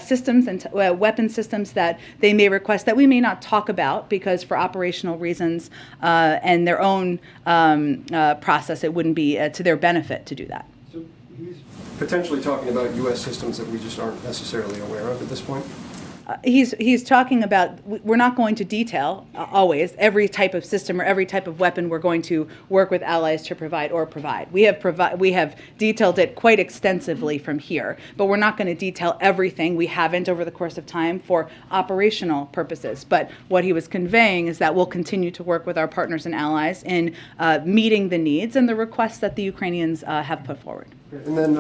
systems and weapon systems that they may request that we may not talk about because for operational reasons and their own process, it wouldn't be to their benefit to do that. So he's potentially talking about U.S. systems that we just aren't necessarily aware of at this point? He's talking about, we're not going to detail always every type of system or every type of weapon we're going to work with allies to provide or provide. We have detailed it quite extensively from here, but we're not going to detail everything. We haven't over the course of time for operational purposes. But what he was conveying is that we'll continue to work with our partners and allies in meeting the needs and the requests that the Ukrainians have put forward. And then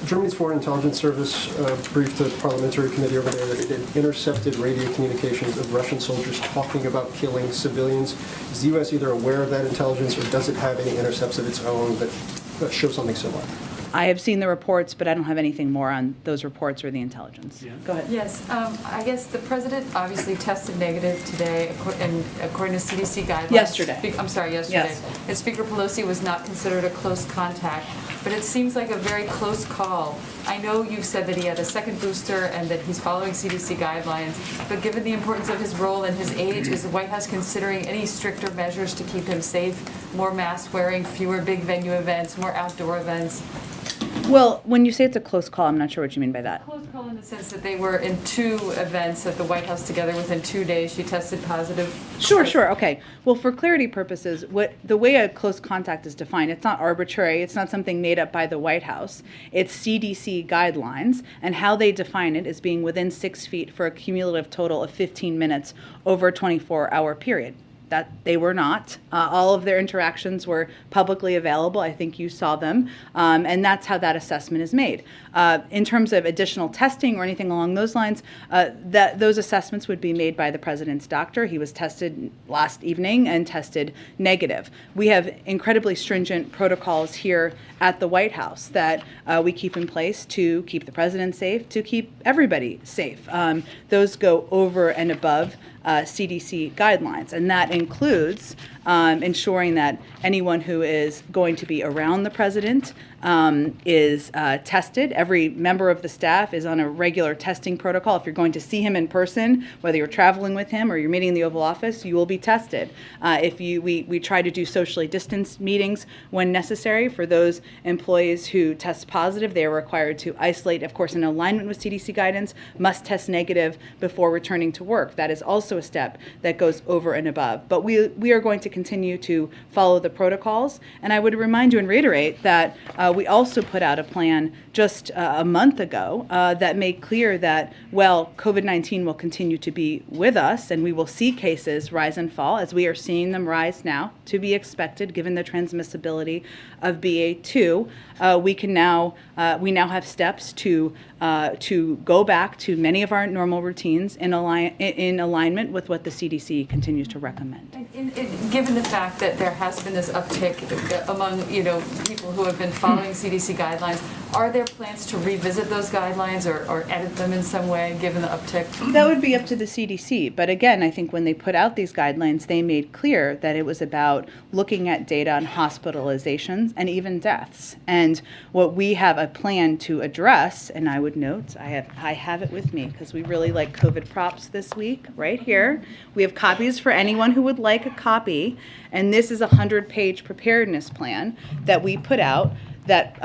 Germany's Foreign Intelligence Service briefed the parliamentary committee over there that it had intercepted radio communications of Russian soldiers talking about killing civilians. Is the U.S. either aware of that intelligence or does it have any intercepts of its own that show something similar? I have seen the reports, but I don't have anything more on those reports or the intelligence. Yeah. Go ahead. Yes, I guess the president obviously tested negative today, and according to CDC guidelines. Yesterday. I'm sorry, yesterday. Yes. And Speaker Pelosi was not considered a close contact, but it seems like a very close call. I know you said that he had a second booster and that he's following CDC guidelines, but given the importance of his role and his age, is the White House considering any stricter measures to keep him safe? More mask wearing, fewer big venue events, more outdoor events? Well, when you say it's a close call, I'm not sure what you mean by that. Close call in the sense that they were in 2 events at the White House together within 2 days. She tested positive. Sure, okay. Well, for clarity purposes, the way a close contact is defined, it's not arbitrary, it's not something made up by the White House. It's CDC guidelines, and how they define it is being within 6 feet for a cumulative total of 15 minutes over a 24-hour period. That they were not. All of their interactions were publicly available. I think you saw them. And that's how that assessment is made. In terms of additional testing or anything along those lines, those assessments would be made by the president's doctor. He was tested last evening and tested negative. We have incredibly stringent protocols here at the White House that we keep in place to keep the president safe, to keep everybody safe. Those go over and above CDC guidelines, and that includes ensuring that anyone who is going to be around the president is tested. Every member of the staff is on a regular testing protocol. If you're going to see him in person, whether you're traveling with him or you're meeting in the Oval Office, you will be tested. We try to do socially distanced meetings when necessary. For those employees who test positive, they are required to isolate, of course, in alignment with CDC guidance, must test negative before returning to work. That is also a step that goes over and above. But we are going to continue to follow the protocols. And I would remind you and reiterate that we also put out a plan just a month ago that made clear that, well, COVID-19 will continue to be with us and we will see cases rise and fall as we are seeing them rise now, to be expected given the transmissibility of BA.2. We now have steps to go back to many of our normal routines in alignment with what the CDC continues to recommend. Given the fact that there has been this uptick among people who have been following CDC guidelines, are there plans to revisit those guidelines or edit them in some way, given the uptick? That would be up to the CDC. But again, I think when they put out these guidelines, they made clear that it was about looking at data on hospitalizations and even deaths. And what we have a plan to address, and I would note, I have it with me because we really like COVID props this week, right here. We have copies for anyone who would like a copy. And this is a 100-page preparedness plan that we put out that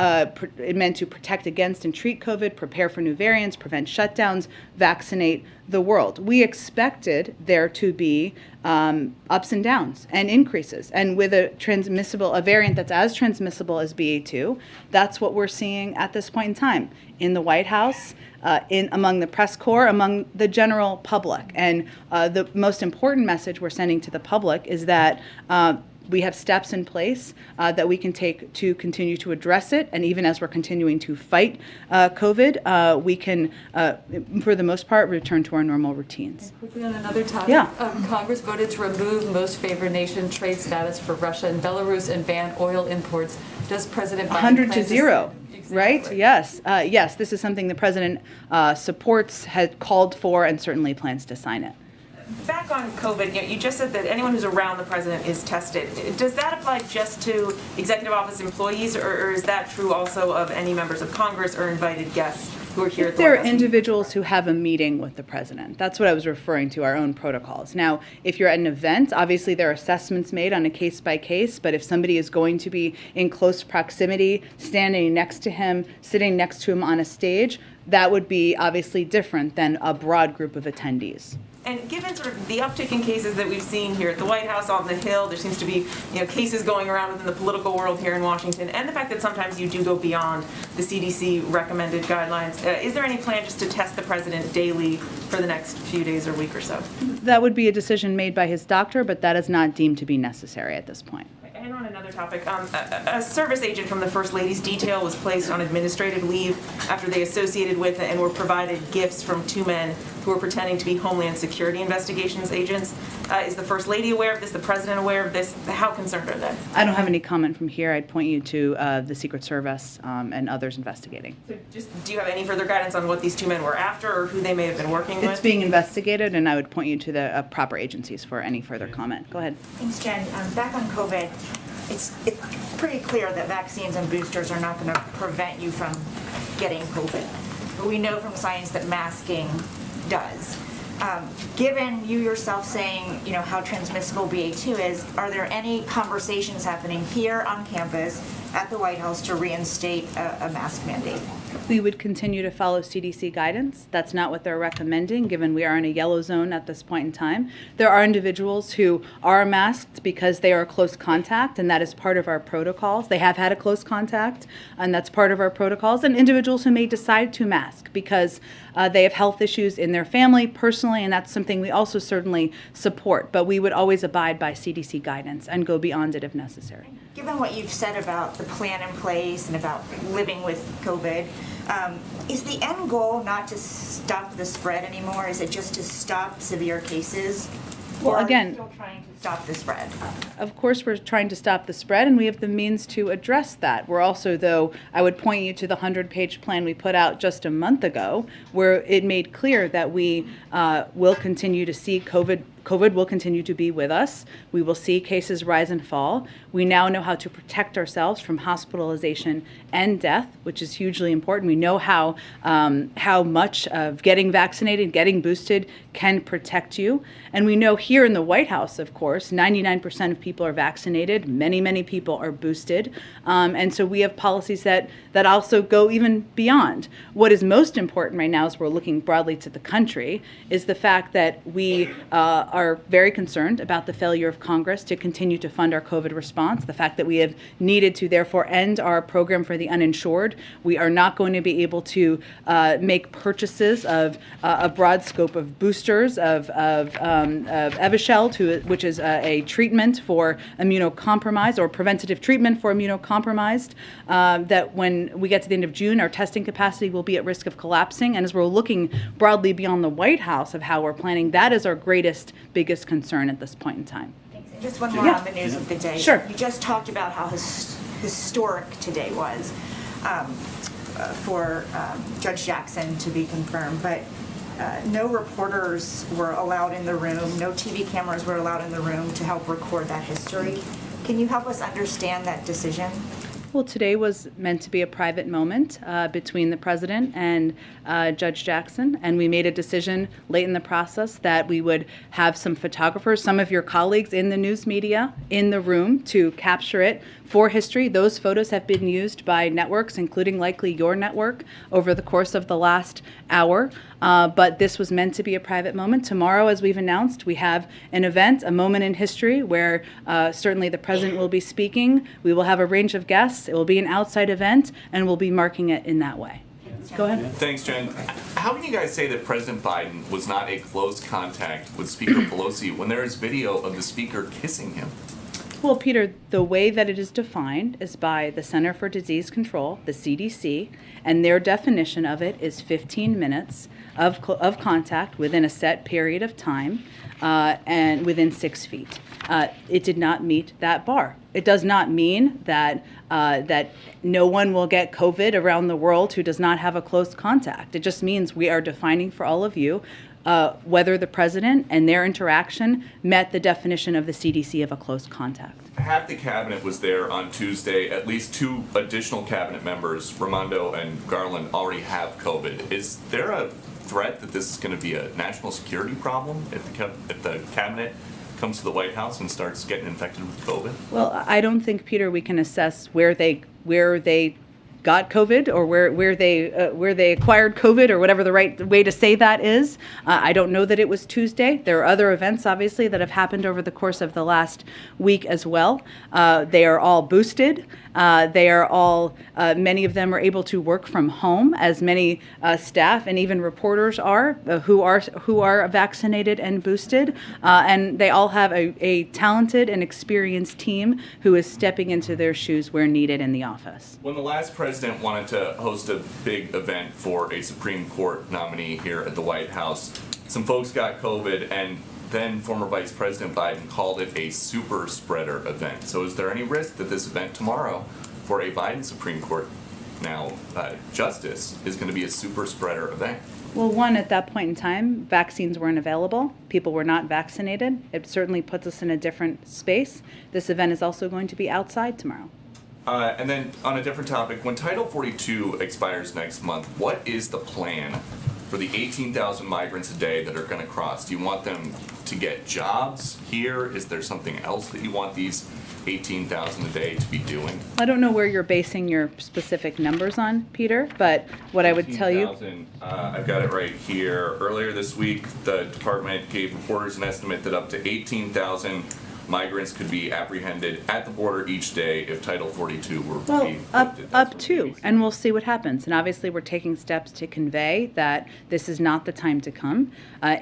it meant to protect against and treat COVID, prepare for new variants, prevent shutdowns, vaccinate the world. We expected there to be ups and downs and increases. And with a variant that's as transmissible as BA.2, that's what we're seeing at this point in time in the White House, among the press corps, among the general public. And the most important message we're sending to the public is that we have steps in place that we can take to continue to address it. And even as we're continuing to fight COVID, we can, for the most part, return to our normal routines. And quickly on another topic, yeah. Congress voted to remove most favored nation trade status for Russia and Belarus and ban oil imports. Does President Biden 100 to 0. Exactly. Right? Yes. Yes, this is something the president supports, has called for, and certainly plans to sign it. Back on COVID, you just said that anyone who's around the president is tested. Does that apply just to executive office employees, or is that true also of any members of Congress or invited guests who are here at the There White are House? individuals who have a meeting with the president. That's what I was referring to, our own protocols. Now, if you're at an event, obviously there are assessments made on a case by case, but if somebody is going to be in close proximity, standing next to him, sitting next to him on a stage, that would be obviously different than a broad group of attendees. And given sort of the uptick in cases that we've seen here at the White House, on the Hill, there seems to be, cases going around within the political world here in Washington, and the fact that sometimes you do go beyond the CDC recommended guidelines, is there any plan just to test the president daily for the next few days or week or so? That would be a decision made by his doctor, but that is not deemed to be necessary at this point. And on another topic, a service agent from the First Lady's detail was placed on administrative leave after they associated with and were provided gifts from two men who were pretending to be Homeland Security investigations agents. Is the First Lady aware of this? The President aware of this? How concerned are they? I don't have any comment from here. I'd point you to the Secret Service and others investigating. So just, do you have any further guidance on what these two men were after or who they may have been working with? It's being investigated, and I would point you to the proper agencies for any further comment. Go ahead. Thanks, Jen. Back on COVID, it's pretty clear that vaccines and boosters are not going to prevent you from getting COVID. But we know from science that masking does. Given you yourself saying, how transmissible BA2 is, are there any conversations happening here on campus at the White House to reinstate a mask mandate? We would continue to follow CDC guidance. That's not what they're recommending, given we are in a yellow zone at this point in time. There are individuals who are masked because they are close contact, and that is part of our protocols. They have had a close contact, and that's part of our protocols. And individuals who may decide to mask because they have health issues in their family, personally, and that's something we also certainly support. But we would always abide by CDC guidance and go beyond it if necessary. Given what you've said about the plan in place and about living with COVID, is the end goal not to stop the spread anymore? Is it just to stop severe cases? Well, or again, are you still trying to stop the spread? Of course, we're trying to stop the spread, and we have the means to address that. We're also, though, I would point you to the 100-page plan we put out just a month ago, where it made clear that we will continue to see COVID will continue to be with us. We will see cases rise and fall. We now know how to protect ourselves from hospitalization and death, which is hugely important. We know how much of getting vaccinated, getting boosted can protect you. And we know here in the White House, of course, 99% of people are vaccinated. Many, many people are boosted. And so we have policies that also go even beyond. What is most important right now, as we're looking broadly to the country, is the fact that we are very concerned about the failure of Congress to continue to fund our COVID response, the fact that we have needed to therefore end our program for the uninsured. We are not going to be able to make purchases of a broad scope of boosters, of Evusheld, which is a treatment for immunocompromised or preventative treatment for immunocompromised, that when we get to the end of June, our testing capacity will be at risk of collapsing. And as we're looking broadly beyond the White House of how we're planning, that is our biggest concern at this point in time. Thanks. And just one more on the news of the day. Sure. You just talked about how historic today was for Judge Jackson to be confirmed, but no reporters were allowed in the room, no TV cameras were allowed in the room to help record that history. Can you help us understand that decision? Well, today was meant to be a private moment between the president and Judge Jackson, and we made a decision late in the process that we would have some photographers, some of your colleagues in the news media, in the room to capture it for history. Those photos have been used by networks, including likely your network, over the course of the last hour. But this was meant to be a private moment. Tomorrow, as we've announced, we have an event, a moment in history, where certainly the president will be speaking. We will have a range of guests. It will be an outside event, and we'll be marking it in that way. Go ahead. Thanks, Jen. How can you guys say that President Biden was not a close contact with Speaker Pelosi when there is video of the speaker kissing him? Well, Peter, the way that it is defined is by the Center for Disease Control, the CDC, and their definition of it is 15 minutes of contact within a set period of time and within 6 feet. it did not meet that bar. It does not mean that that no one will get COVID around the world who does not have a close contact. It just means we are defining for all of you whether the president and their interaction met the definition of the CDC of a close contact. Half the cabinet was there on Tuesday. At least 2 additional cabinet members, Raimondo and Garland, already have COVID. Is there a threat that this is going to be a national security problem if the cabinet comes to the White House and starts getting infected with COVID? Well, I don't think, Peter, we can assess where they got COVID or where they acquired COVID or whatever the right way to say that is. I don't know that it was Tuesday. There are other events, obviously, that have happened over the course of the last week as well. They are all boosted. They are all, many of them are able to work from home, as many staff and even reporters are, who are vaccinated and boosted. And they all have a talented and experienced team who is stepping into their shoes where needed in the office. When the last president wanted to host a big event for a Supreme Court nominee here at the White House, some folks got COVID, and then former Vice President Biden called it a super spreader event. So is there any risk that this event tomorrow for a Biden Supreme Court justice is going to be a super spreader event? Well, one, at that point in time, vaccines weren't available. People were not vaccinated. It certainly puts us in a different space. This event is also going to be outside tomorrow. And then on a different topic, when Title 42 expires next month, what is the plan for the 18,000 migrants a day that are going to cross? Do you want them to get jobs here? Is there something else that you want these 18,000 a day to be doing? I don't know where you're basing your specific numbers on, Peter, but what I would tell you... 18,000, I've got it right here. Earlier this week, the department gave reporters an estimate that up to 18,000 migrants could be apprehended at the border each day if Title 42 were to be lifted. Up to, and we'll see what happens. And obviously, we're taking steps to convey that this is not the time to come.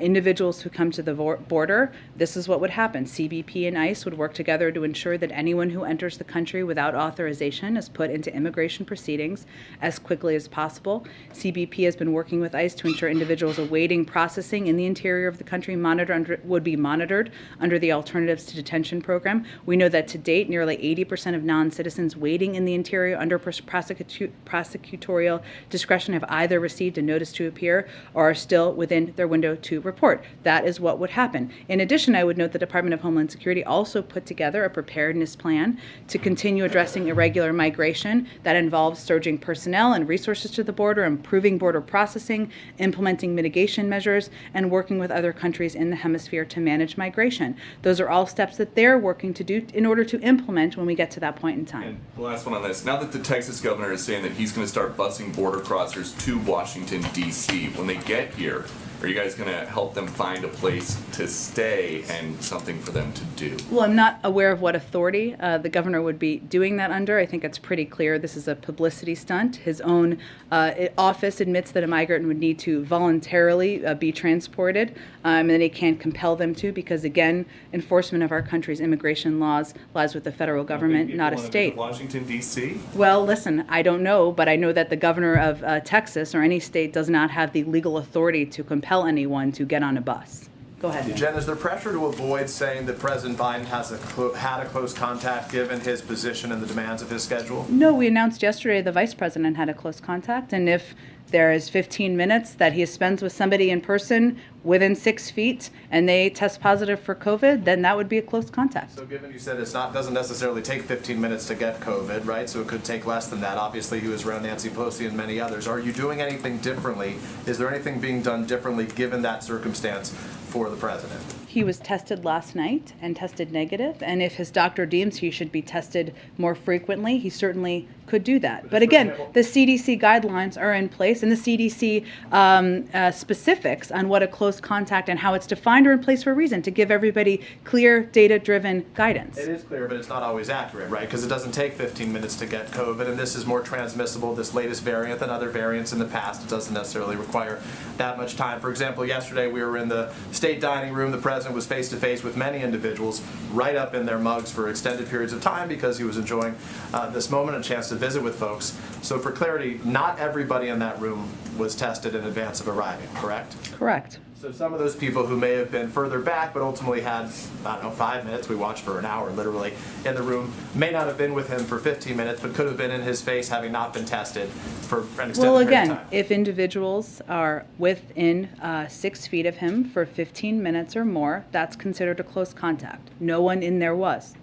Individuals who come to the border, this is what would happen. CBP and ICE would work together to ensure that anyone who enters the country without authorization is put into immigration proceedings as quickly as possible. CBP has been working with ICE to ensure individuals awaiting processing in the interior of the country would be monitored under the Alternatives to Detention program. We know that to date, nearly 80% of non-citizens waiting in the interior under prosecutorial discretion have either received a notice to appear or are still within their window to report. That is what would happen. In addition, I would note the Department of Homeland Security also put together a preparedness plan to continue addressing irregular migration that involves surging personnel and resources to the border, improving border processing, implementing mitigation measures, and working with other countries in the hemisphere to manage migration. Those are all steps that they're working to do in order to implement when we get to that point in time. And the last one on this, now that the Texas governor is saying that he's going to start busing border crossers to Washington, D.C., when they get here, are you guys going to help them find a place to stay and something for them to do? Well, I'm not aware of what authority the governor would be doing that under. I think it's pretty clear this is a publicity stunt. His own office admits that a migrant would need to voluntarily be transported, and then he can't compel them to because, again, enforcement of our country's immigration laws lies with the federal government, not a state. Washington, D.C.? Well, listen, I don't know, but I know that the governor of Texas or any state does not have the legal authority to compel anyone to get on a bus. Go ahead. Jen, is there pressure to avoid saying that President Biden has had a close contact given his position and the demands of his schedule? No, we announced yesterday the vice president had a close contact, and if there is 15 minutes that he spends with somebody in person within 6 feet and they test positive for COVID, then that would be a close contact. So given you said doesn't necessarily take 15 minutes to get COVID, right? So it could take less than that. Obviously, he was around Nancy Pelosi and many others. Are you doing anything differently? Is there anything being done differently given that circumstance for the president? He was tested last night and tested negative, and if his doctor deems he should be tested more frequently, he certainly could do that. But again, the CDC guidelines are in place, and the CDC specifics on what a close contact and how it's defined are in place for a reason, to give everybody clear, data-driven guidance. It is clear, but it's not always accurate, right? Because it doesn't take 15 minutes to get COVID, and this is more transmissible, this latest variant, than other variants in the past. It doesn't necessarily require that much time. For example, yesterday we were in the state dining room. The president was face-to-face with many individuals right up in their mugs for extended periods of time because he was enjoying this moment, a chance to visit with folks. So for clarity, not everybody in that room was tested in advance of arriving, correct? Correct. So some of those people who may have been further back but ultimately had, I don't know, 5 minutes, we watched for an hour literally in the room, may not have been with him for 15 minutes but could have been in his face having not been tested for an extended Well, period of again, time. if individuals are within 6 feet of him for 15 minutes or more, that's considered a close contact. No one in there was,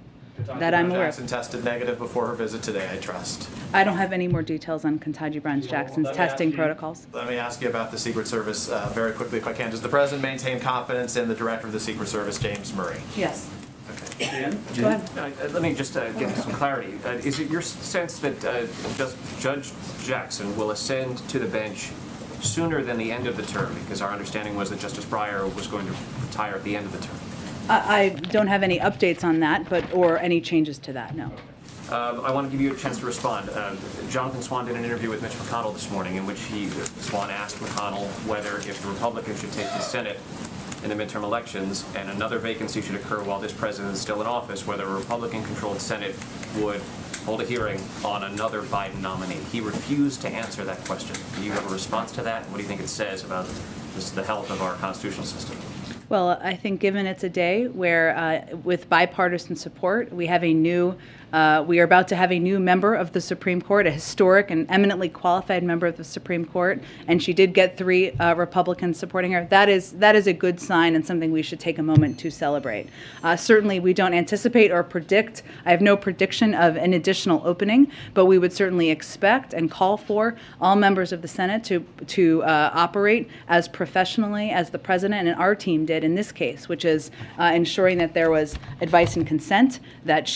that I'm aware of. Jackson tested negative before her visit today, I trust. I don't have any more details on Ketanji Brown Jackson's Let me ask testing you- protocols. Let me ask you about the Secret Service very quickly, if I can. Does the President maintain confidence in the Director of the Secret Service, James Murray? Yes. Okay. Go ahead. Let me just get some clarity. Is it your sense that Judge Jackson will ascend to the bench sooner than the end of the term? Because our understanding was that Justice Breyer was going to retire at the end of the term. I don't have any updates on that, or any changes to that, no. I want to give you a chance to respond. Jonathan Swan did an interview with Mitch McConnell this morning in which Swan asked McConnell whether if the Republicans should take the Senate in the midterm elections and another vacancy should occur while this president is still in office, whether a Republican-controlled Senate would hold a hearing on another Biden nominee. He refused to answer that question. Do you have a response to that? What do you think it says about the health of our constitutional system? Well, I think given it's a day where, with bipartisan support, we are about to have a new member of the Supreme Court, a historic and eminently qualified member of the Supreme Court, and she did get 3 Republicans supporting her. That is a good sign and something we should take a moment to celebrate. Certainly, we don't anticipate or predict. I have no prediction of an additional opening, but we would certainly expect and call for all members of the Senate to operate as professionally as the president and our team did in this case, which is ensuring that there was advice and consent, that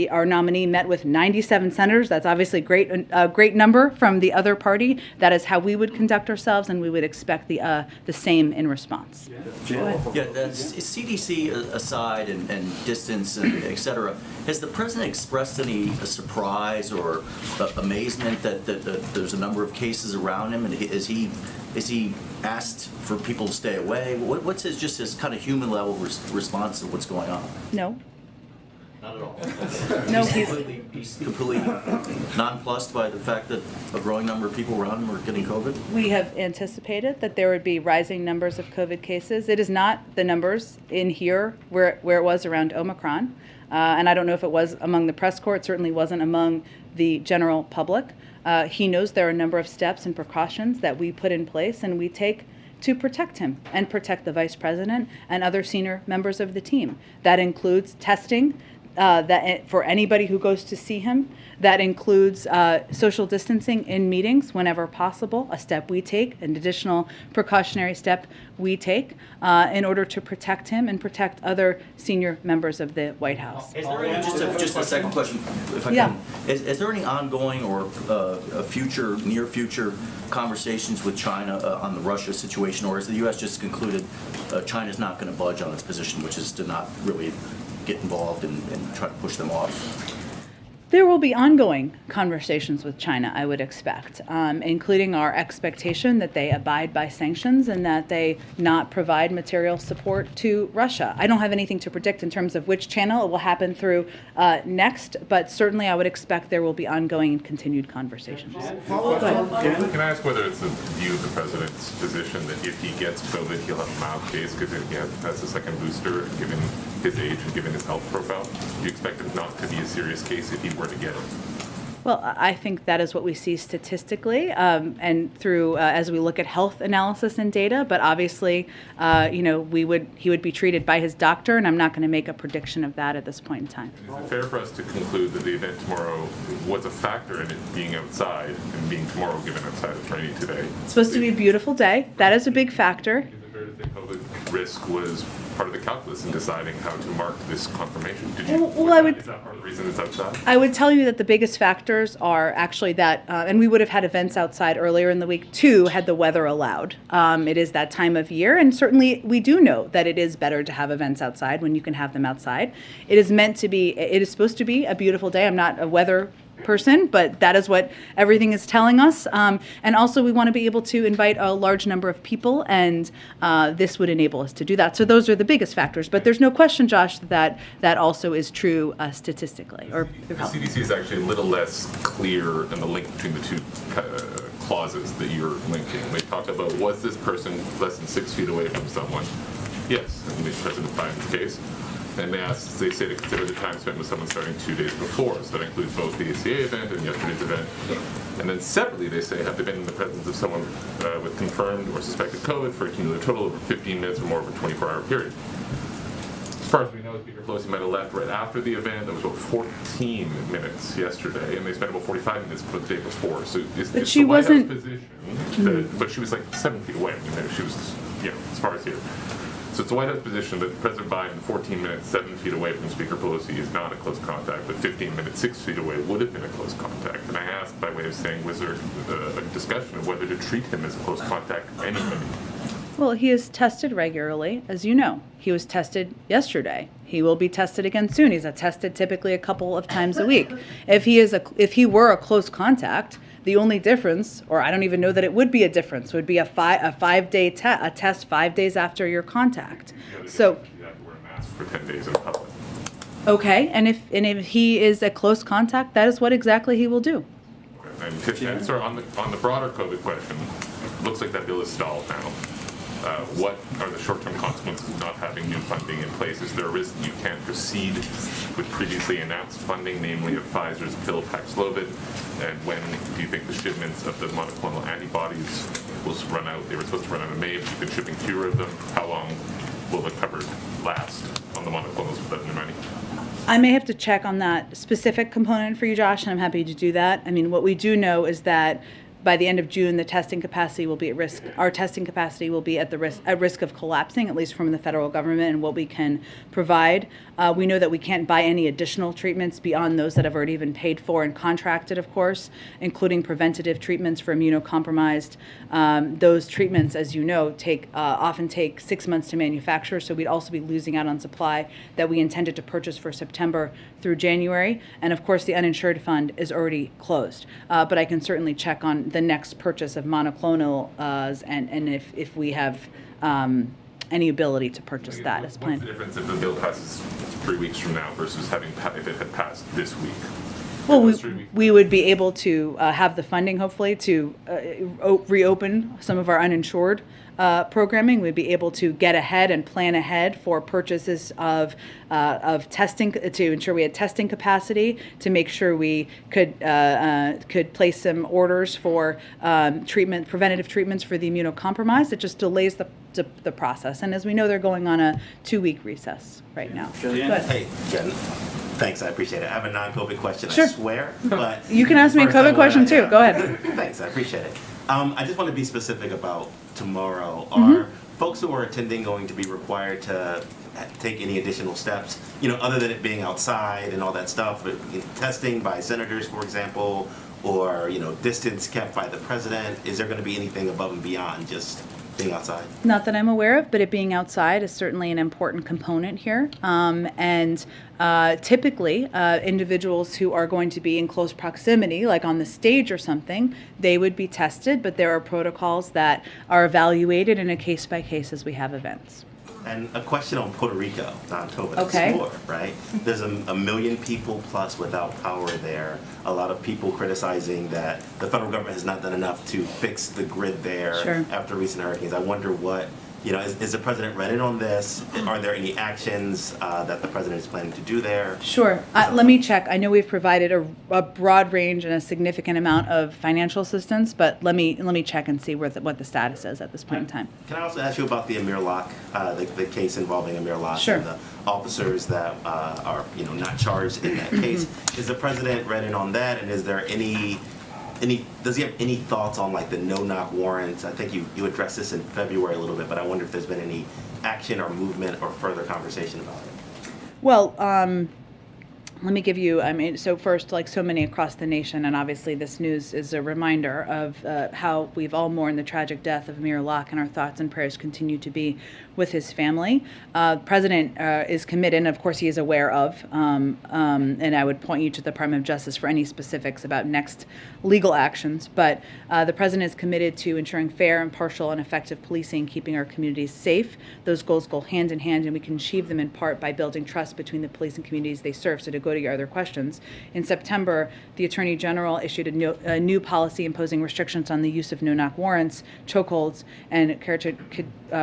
our nominee met with 97 senators. That's obviously a great number from the other party. That is how we would conduct ourselves, and we would expect the same in response. Yeah, that's CDC aside and distance and et cetera, has the president expressed any surprise or amazement that there's a number of cases around him, and is he asked for people to stay away? What's his kind of human level response to what's going on? No. Not at all. No, he's completely nonplussed by the fact that a growing number of people around him are getting COVID? We have anticipated that there would be rising numbers of COVID cases. It is not the numbers in here where it was around Omicron. And I don't know if it was among the press corps. It certainly wasn't among the general public. He knows there are a number of steps and precautions that we put in place and we take to protect him and protect the vice president and other senior members of the team. That includes testing for anybody who goes to see him. That includes social distancing in meetings whenever possible, a step we take, an additional precautionary step we take in order to protect him and protect other senior members of the White House. Is there any, just a second question, if I Yeah. can. Is there any ongoing or near future conversations with China on the Russia situation, or has the U.S. just concluded China's not going to budge on its position, which is to not really get involved and try to push them off? There will be ongoing conversations with China, I would expect, including our expectation that they abide by sanctions and that they not provide material support to Russia. I don't have anything to predict in terms of which channel it will happen through next, but certainly I would expect there will be ongoing and continued conversations. Go ahead. Can I ask whether it's the view of the president's position that if he gets COVID, he'll have a mild case because he has a second booster, given his age and given his health profile? Do you expect it not to be a serious case if he were to get it? Well, I think that is what we see statistically and through as we look at health analysis and data. But obviously, he would be treated by his doctor, and I'm not going to make a prediction of that at this point in time. Is it fair for us to conclude that the event tomorrow was a factor in it being outside and being tomorrow given outside? It's rainy today. It's supposed to be a beautiful day. That is a big factor. Is it fair to think COVID risk was part of the calculus in deciding how to mark this confirmation? Is that part of the reason it's outside? I would tell you that the biggest factors are actually that, and we would have had events outside earlier in the week too, had the weather allowed. It is that time of year, and certainly we do know that it is better to have events outside when you can have them outside. It is supposed to be a beautiful day. I'm not a weather person, but that is what everything is telling us. And also we want to be able to invite a large number of people, and this would enable us to do that. So those are the biggest factors, but there's no question, Josh, that also is true statistically. The CDC is actually a little less clear in the link between the two clauses that you're linking. They talk about, was this person less than 6 feet away from someone? Yes, in the President Biden's case. And they say to consider the time spent with someone starting 2 days before. So that includes both the ACA event and yesterday's event. And then separately, they say, have they been in the presence of someone with confirmed or suspected COVID for a cumulative total of 15 minutes or more over a 24-hour period. As far as we know, Speaker Pelosi might have left right after the event. That was about 14 minutes yesterday, and they spent about 45 minutes the day before. So it's she the White wasn't- House position, but she was like 7 feet away. I mean, she was, as far as here. So it's the White House position that President Biden, 14 minutes, 7 feet away from Speaker Pelosi is not a close contact, but 15 minutes, 6 feet away would have been a close contact. And I asked by way of saying, was there a discussion of whether to treat him as a close contact anyway? Well, he is tested regularly, as you know. He was tested yesterday. He will be tested again soon. He's tested typically a couple of times a week. If he were a close contact, the only difference, or I don't even know that it would be a difference, would be a 5-day test 5 days after your contact. So, You have to wear a mask for 10 days in public. okay, and if he is a close contact, that is what exactly he will do. And to answer on the broader COVID question, looks like that bill is stalled now. What are the short-term consequences of not having new funding in place? Is there a risk that you can't proceed with previously announced funding, namely of Pfizer's pill Paxlovid? And when do you think the shipments of the monoclonal antibodies will run out? They were supposed to run out in May, but you've been shipping fewer of them. How long will the cupboard last on the monoclonals without new money? I may have to check on that specific component for you, Josh, and I'm happy to do that. I mean, what we do know is that by the end of June, the testing capacity will be at risk. Our testing capacity will be at risk of collapsing, at least from the federal government and what we can provide. We know that we can't buy any additional treatments beyond those that have already been paid for and contracted, of course, including preventative treatments for immunocompromised. Those treatments, as you know, often take 6 months to manufacture, so we'd also be losing out on supply that we intended to purchase for September through January. And of course, the uninsured fund is already closed. But I can certainly check on the next purchase of monoclonals and if we have any ability to purchase that as planned. What's the difference if the bill passes 3 weeks from now versus if it had passed this week? Well, we would be able to have the funding, hopefully, to reopen some of our uninsured programming. We'd be able to get ahead and plan ahead for purchases of testing to ensure we had testing capacity, to make sure we could place some orders for preventative treatments for the immunocompromised. It just delays the process. And as we know, they're going on a 2-week recess right now. Go ahead. Hey, Jen. Thanks, I appreciate it. I have a non-COVID question, Sure. I swear. But You can ask me a first I COVID question wanna- too. Go ahead. Thanks, I appreciate it. I just want to be specific about tomorrow. Are folks who are attending going to be required to take any additional steps, other than it being outside and all that stuff, but, testing by senators, for example, or, distance kept by the president? Is there going to be anything above and beyond just being outside? Not that I'm aware of, but it being outside is certainly an important component here. Typically, individuals who are going to be in close proximity, like on the stage or something, they would be tested, but there are protocols that are evaluated in a case-by-case as we have events. And a question on Puerto Rico, non-COVID Okay. explore, right? There's a million people plus without power there. A lot of people criticizing that the federal government has not done enough to fix the grid there Sure. after recent hurricanes. I wonder what, is the president ready on this? Are there any actions that the president is planning to do there? Sure. Let me check. I know we've provided a broad range and a significant amount of financial assistance, but let me check and see what the status is at this point in time. Can I also ask you about the Amir Locke, the case involving Amir Locke Sure. and the officers that are, not charged in that case? Is the president ready on that? And is there does he have any thoughts on like the no-knock warrants? I think you addressed this in February a little bit, but I wonder if there's been any action or movement or further conversation about it. Well, let me give you, so first, like so many across the nation, and obviously this news is a reminder of how we've all mourned the tragic death of Amir Locke, and our thoughts and prayers continue to be with his family. The president is committed, and of course he is aware of, and I would point you to the Department of Justice for any specifics about next legal actions, but the president is committed to ensuring fair, impartial, and effective policing, keeping our communities safe. Those goals go hand in hand, and we can achieve them in part by building trust between the police and communities they serve. So to go go to your other questions. In September, the Attorney General issued a new policy imposing restrictions on the use of no-knock warrants, chokeholds, and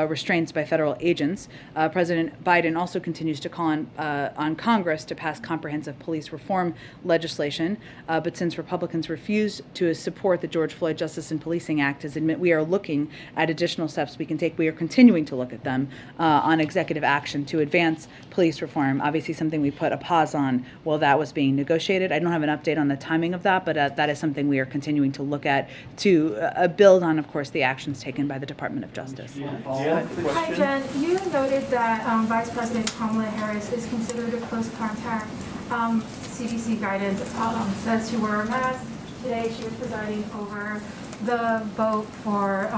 restraints by federal agents. President Biden also continues to call on Congress to pass comprehensive police reform legislation, but since Republicans refuse to support the George Floyd Justice and Policing Act, we are looking at additional steps we can take. We are continuing to look at them on executive action to advance police reform. Obviously, something we put a pause on while that was being negotiated. I don't have an update on the timing of that, but that is something we are continuing to look at to build on, of course, the actions taken by the Department of Justice. Hi, Jen. You noted that Vice President Kamala Harris is considered a close contact. CDC guidance says to wear a mask. Today, she was presiding over the vote for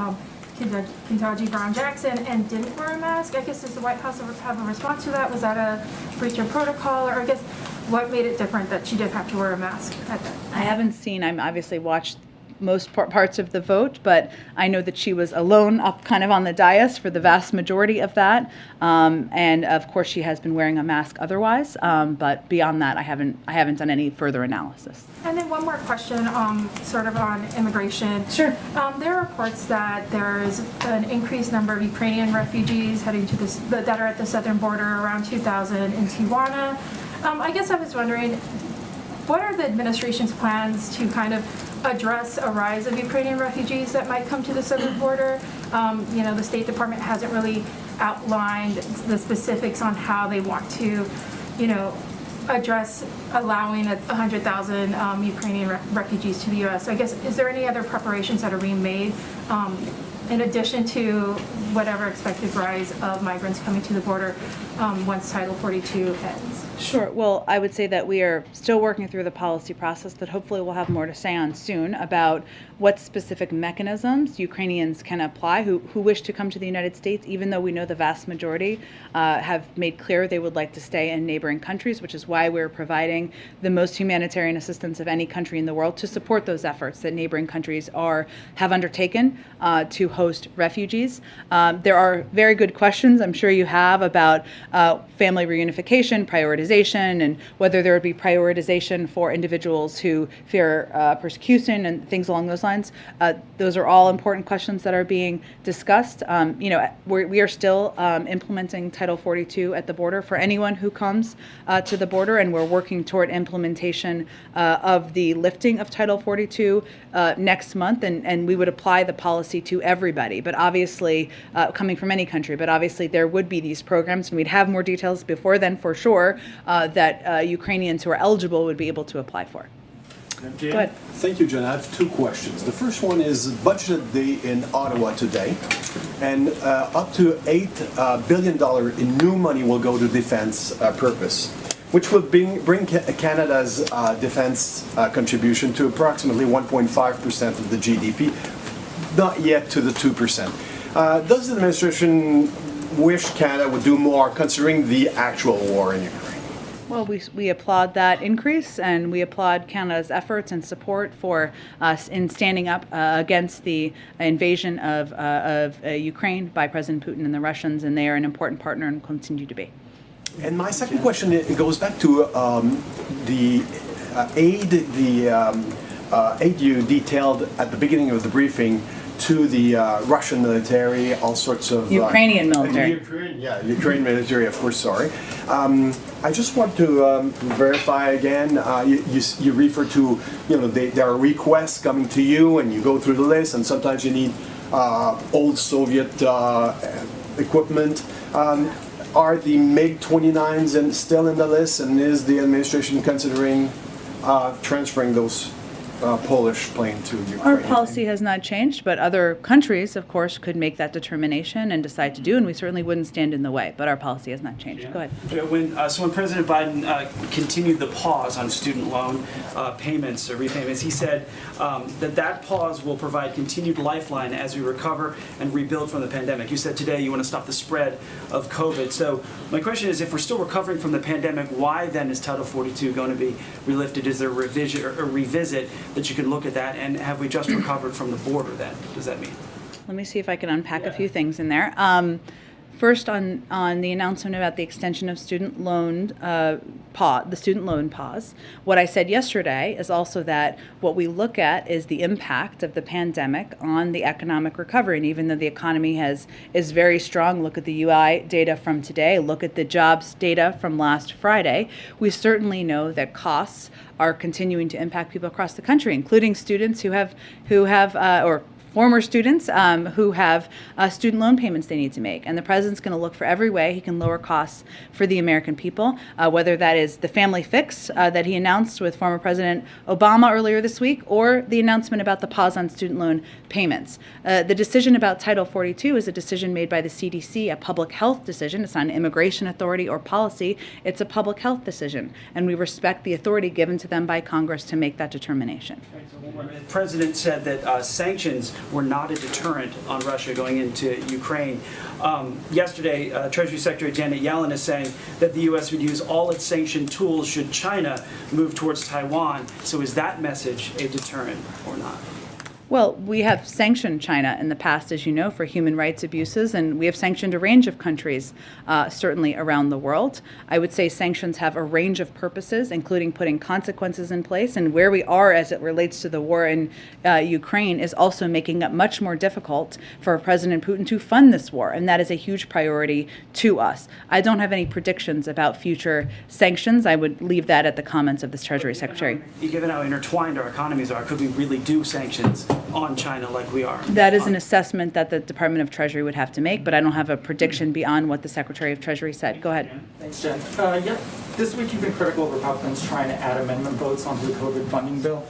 Ketanji Brown Jackson and didn't wear a mask. I guess does the White House have a response to that? Was that a breach of protocol, or I guess what made it different that she did have to wear a mask at that? I haven't seen. I'm obviously watched most parts of the vote, but I know that she was alone up kind of on the dais for the vast majority of that. And of course, she has been wearing a mask otherwise. But beyond that, I haven't done any further analysis. And then one more question, sort of on immigration. Sure. There are reports that there is an increased number of Ukrainian refugees heading to that are at the southern border, around 2,000 in Tijuana. I guess I was wondering, what are the administration's plans to kind of address a rise of Ukrainian refugees that might come to the southern border? The State Department hasn't really outlined the specifics on how they want to, address allowing 100,000 Ukrainian refugees to the U.S. So I guess, is there any other preparations that are being made in addition to whatever expected rise of migrants coming to the border once Title 42 ends? Sure. Well, I would say that we are still working through the policy process that hopefully we'll have more to say on soon about what specific mechanisms Ukrainians can apply who wish to come to the United States, even though we know the vast majority have made clear they would like to stay in neighboring countries, which is why we're providing the most humanitarian assistance of any country in the world to support those efforts that neighboring countries have undertaken to host refugees. There are very good questions I'm sure you have about family reunification, prioritization, and whether there would be prioritization for individuals who fear persecution and things along those lines. Those are all important questions that are being discussed. We are still implementing Title 42 at the border for anyone who comes to the border, and we're working toward implementation of the lifting of Title 42 next month, and we would apply the policy to everybody, but obviously coming from any country, but obviously there would be these programs, and we'd have more details before then for sure that Ukrainians who are eligible would be able to apply for. Go ahead. Thank you, Jen. I have two questions. The first one is budget day in Ottawa today, and up to $8 billion in new money will go to defense purpose, which will bring Canada's defense contribution to approximately 1.5% of the GDP, not yet to the 2%. Does the administration wish Canada would do more considering the actual war in Ukraine? Well, we applaud that increase, and we applaud Canada's efforts and support for us in standing up against the invasion of Ukraine by President Putin and the Russians, and they are an important partner and continue to be. And my second question, it goes back to the aid you detailed at the beginning of the briefing to the Russian military, all sorts of Ukrainian military. Ukrainian military, of course. Sorry. I just want to verify again. You refer to, there are requests coming to you, and you go through the list, and sometimes you need old Soviet equipment. Are the MiG-29s still in the list, and is the administration considering transferring those Polish plane to Ukraine? Our policy has not changed, but other countries, of course, could make that determination and decide to do, and we certainly wouldn't stand in the way, but our policy has not changed. Go ahead. When President Biden continued the pause on student loan payments or repayments, he said that pause will provide continued lifeline as we recover and rebuild from the pandemic. You said today you want to stop the spread of COVID. So my question is, if we're still recovering from the pandemic, why then is Title 42 going to be relifted? Is there a revision or a revisit that you can look at that, and have we just recovered from the border then? What does that mean? Let me see if I can unpack a few things in there. First, on the announcement about the extension of student loan the student loan pause. What I said yesterday is also that what we look at is the impact of the pandemic on the economic recovery. And even though the economy is very strong, look at the UI data from today, look at the jobs data from last Friday, we certainly know that costs are continuing to impact people across the country, including students who have or former students who have student loan payments they need to make. And the president's going to look for every way he can lower costs for the American people, whether that is the family fix that he announced with former President Obama earlier this week, or the announcement about the pause on student loan payments. The decision about Title 42 is a decision made by the CDC, a public health decision. It's not an immigration authority or policy. It's a public health decision. And we respect the authority given to them by Congress to make that determination. The president said that sanctions were not a deterrent on Russia going into Ukraine. Yesterday, Treasury Secretary Janet Yellen is saying that the U.S. would use all its sanctioned tools should China move towards Taiwan. So is that message a deterrent or not? Well, we have sanctioned China in the past, as you know, for human rights abuses, and we have sanctioned a range of countries, certainly around the world. I would say sanctions have a range of purposes, including putting consequences in place, and where we are as it relates to the war in Ukraine is also making it much more difficult for President Putin to fund this war, and that is a huge priority to us. I don't have any predictions about future sanctions. I would leave that at the comments of the Treasury Secretary. Given how intertwined our economies are, could we really do sanctions on China like we are? That is an assessment that the Department of Treasury would have to make, but I don't have a prediction beyond what the Secretary of Treasury said. Go ahead. Thanks, Jen. This week you've been critical of Republicans trying to add amendment votes onto the COVID funding bill,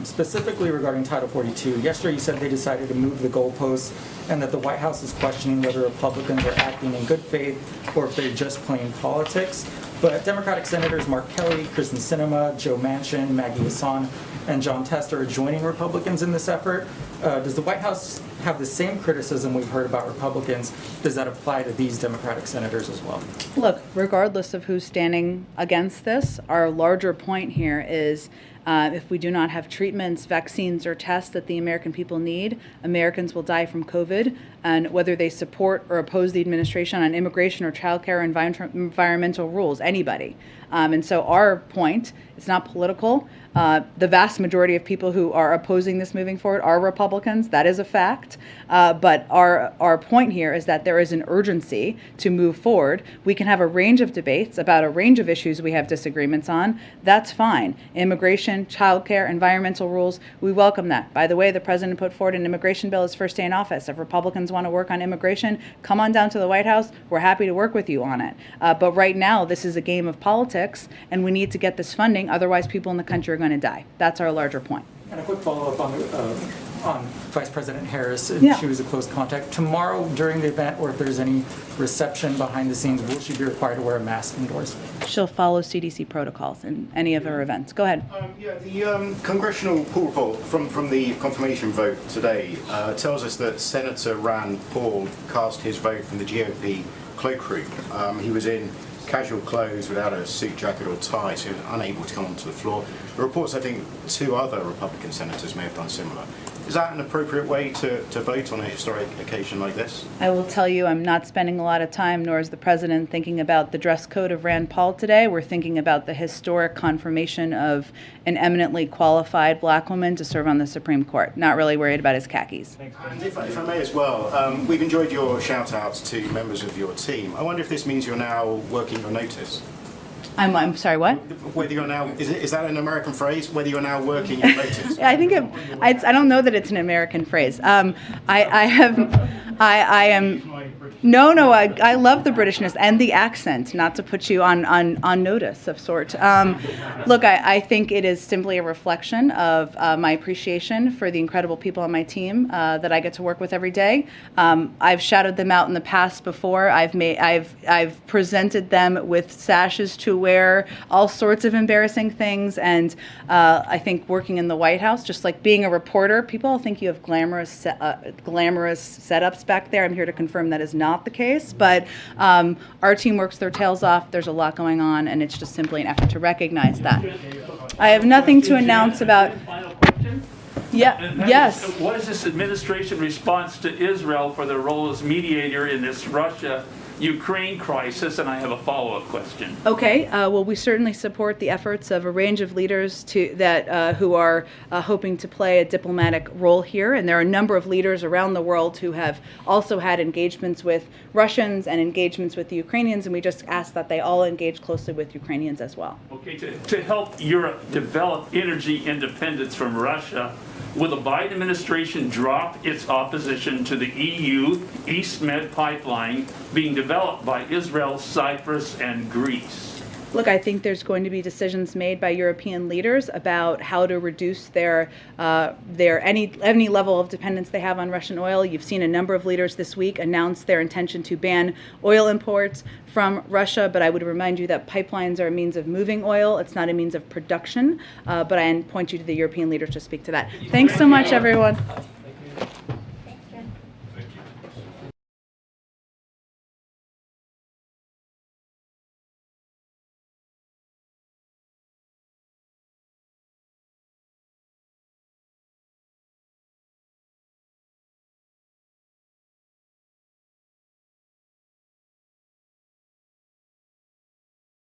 specifically regarding Title 42. Yesterday you said they decided to move the goalposts and that the White House is questioning whether Republicans are acting in good faith or if they're just playing politics. But Democratic Senators Mark Kelly, Kristen Sinema, Joe Manchin, Maggie Hassan, and John Tester are joining Republicans in this effort. Does the White House have the same criticism we've heard about Republicans? Does that apply to these Democratic senators as well? Look, regardless of who's standing against this, our larger point here is if we do not have treatments, vaccines, or tests that the American people need, Americans will die from COVID. And whether they support or oppose the administration on immigration or childcare or environmental rules, anybody. And so our point, it's not political. The vast majority of people who are opposing this moving forward are Republicans. That is a fact. But our point here is that there is an urgency to move forward. We can have a range of debates about a range of issues we have disagreements on. That's fine. Immigration, childcare, environmental rules, we welcome that. By the way, the president put forward an immigration bill his first day in office. If Republicans want to work on immigration, come on down to the White House. We're happy to work with you on it. But right now, this is a game of politics, and we need to get this funding. Otherwise, people in the country are going to die. That's our larger point. And a quick follow-up on Vice President Harris. Yeah. She was a close contact. Tomorrow during the event, or if there's any reception behind the scenes, will she be required to wear a mask indoors? She'll follow CDC protocols in any of her events. Go ahead. The congressional poll report from the confirmation vote today tells us that Senator Rand Paul cast his vote from the GOP cloakroom. He was in casual clothes without a suit jacket or tie, so he was unable to come onto the floor. The reports, I think, 2 other Republican senators may have done similar. Is that an appropriate way to vote on a historic occasion like this? I will tell you, I'm not spending a lot of time, nor is the president, thinking about the dress code of Rand Paul today. We're thinking about the historic confirmation of an eminently qualified black woman to serve on the Supreme Court. Not really worried about his khakis. And if I may as well, we've enjoyed your shout-outs to members of your team. I wonder if this means you're now working your notice? I'm sorry, what? Whether you're now, is that an American phrase? Whether you're now working your notice? I think I don't know that it's an American phrase. I love the Britishness and the accent, not to put you on notice of sort. Look, I think it is simply a reflection of my appreciation for the incredible people on my team that I get to work with every day. I've shouted them out in the past before. I've presented them with sashes to wear, all sorts of embarrassing things, and I think working in the White House, just like being a reporter, people think you have glamorous setups back there. I'm here to confirm that is not the case, but our team works their tails off. There's a lot going on, and it's just simply an effort to recognize that. I have nothing to announce about. Yeah, And that yes. is, what is this administration response to Israel for their role as mediator in this Russia-Ukraine crisis? And I have a follow-up question. Okay, well, we certainly support the efforts of a range of leaders who are hoping to play a diplomatic role here, and there are a number of leaders around the world who have also had engagements with Russians and engagements with the Ukrainians, and we just ask that they all engage closely with Ukrainians as well. Okay, to help Europe develop energy independence from Russia, will the Biden administration drop its opposition to the EU East Med pipeline being developed by Israel, Cyprus, and Greece? Look, I think there's going to be decisions made by European leaders about how to reduce their any level of dependence they have on Russian oil. You've seen a number of leaders this week announce their intention to ban oil imports from Russia, but I would remind you that pipelines are a means of moving oil. It's not a means of production, but I point you to the European leaders to speak to that. Thanks so much, everyone.